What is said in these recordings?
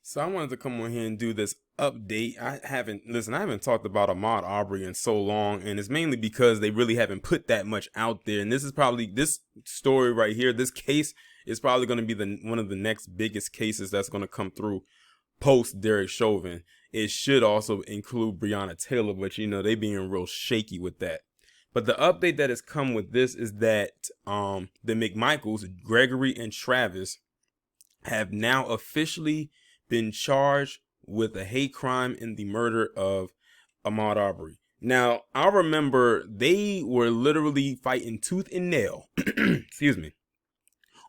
So I wanted to come on here and do this update. I haven't talked about Ahmaud Arbery in so long, and it's mainly because they really haven't put that much out there. And this is probably, this story right here, this case is probably going to be one of the next biggest cases that's going to come through post Derek Chauvin. It should also include Breonna Taylor, but they being real shaky with that. But the update that has come with this is that the McMichaels, Gregory and Travis, have now officially been charged with a hate crime in the murder of Ahmaud Arbery. Now, I remember they were literally fighting tooth and nail, excuse me,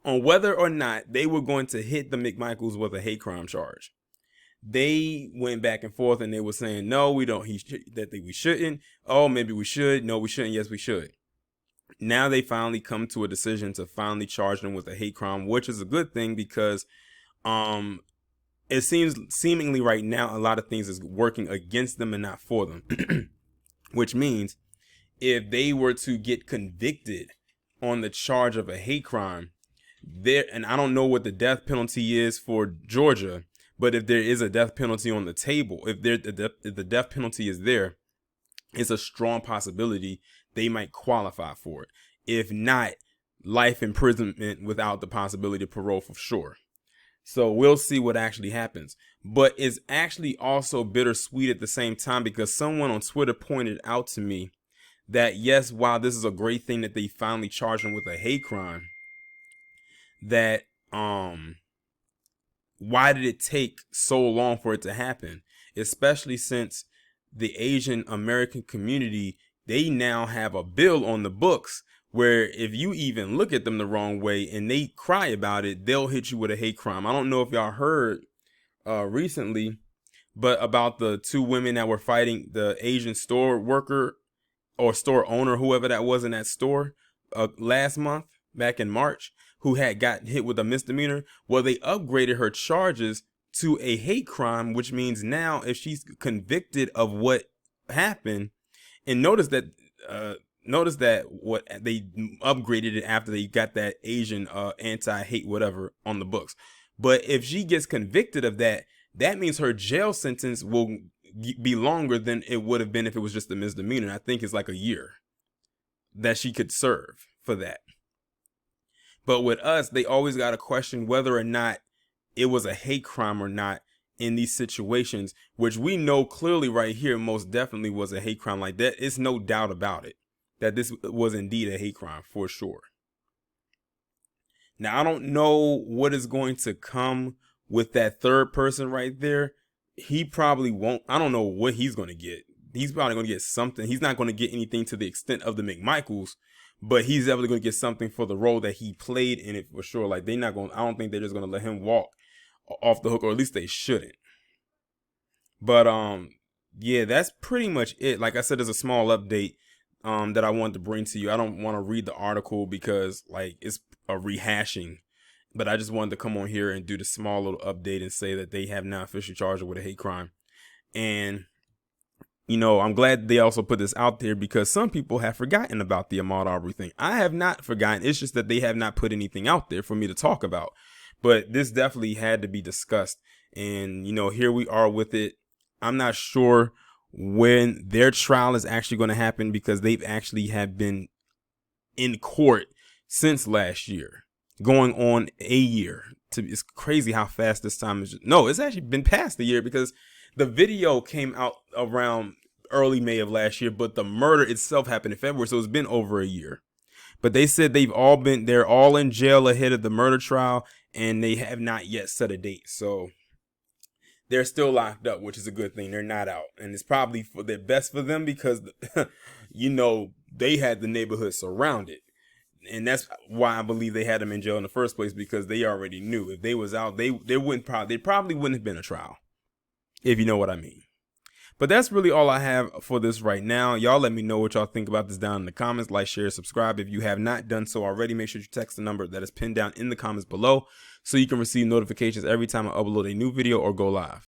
on whether or not they were going to hit the McMichaels with a hate crime charge. They went back and forth, and they were saying, no, we don't, we shouldn't. Oh, maybe we should. No, we shouldn't. Yes, we should. Now they finally come to a decision to finally charge them with a hate crime, which is a good thing because it seems seemingly right now a lot of things is working against them and not for them. Which means if they were to get convicted on the charge of a hate crime, and I don't know what the death penalty is for Georgia, but if there is a death penalty on the table, if the death penalty is there, it's a strong possibility they might qualify for it. If not, life imprisonment without the possibility of parole for sure. So we'll see what actually happens. But it's actually also bittersweet at the same time because someone on Twitter pointed out to me that yes, while this is a great thing that they finally charged him with a hate crime, that why did it take so long for it to happen? Especially since the Asian American community, they now have a bill on the books where if you even look at them the wrong way and they cry about it, they'll hit you with a hate crime. I don't know if y'all heard recently, but about the two women that were fighting the Asian store worker or store owner, whoever that was in that store last month, back in March, who had gotten hit with a misdemeanor. Well, they upgraded her charges to a hate crime, which means now if she's convicted of what happened, and notice that what they upgraded it after they got that Asian anti-hate whatever on the books. But if she gets convicted of that, that means her jail sentence will be longer than it would have been if it was just a misdemeanor. I think it's like a year that she could serve for that. But with us, they always got to question whether or not it was a hate crime or not in these situations, which we know clearly right here most definitely was a hate crime. Like that, it's no doubt about it that this was indeed a hate crime for sure. Now, I don't know what is going to come with that third person right there. He probably won't. I don't know what he's going to get. He's probably going to get something. He's not going to get anything to the extent of the McMichaels, but he's definitely going to get something for the role that he played in it for sure. Like I don't think they're just going to let him walk off the hook, or at least they shouldn't. But yeah, that's pretty much it. Like I said, there's a small update that I wanted to bring to you. I don't want to read the article because like it's a rehashing, but I just wanted to come on here and do the small little update and say that they have now officially charged her with a hate crime. And I'm glad they also put this out there because some people have forgotten about the Ahmaud Arbery thing. I have not forgotten. It's just that they have not put anything out there for me to talk about. But this definitely had to be discussed. And, here we are with it. I'm not sure when their trial is actually going to happen because they've actually have been in court since last year, going on a year. It's crazy how fast this time is. No, it's actually been past the year because the video came out around early May of last year, but the murder itself happened in February, so it's been over a year. But they said they're all in jail ahead of the murder trial, and they have not yet set a date. So they're still locked up, which is a good thing. They're not out, and it's probably for the best for them because they had the neighborhood surrounded. And that's why I believe they had them in jail in the first place, because they already knew if they was out, they probably wouldn't have been a trial, if you know what I mean. But that's really all I have for this right now. Y'all let me know what y'all think about this down in the comments. Like, share, subscribe. If you have not done so already, make sure you text the number that is pinned down in the comments below so you can receive notifications every time I upload a new video or go live.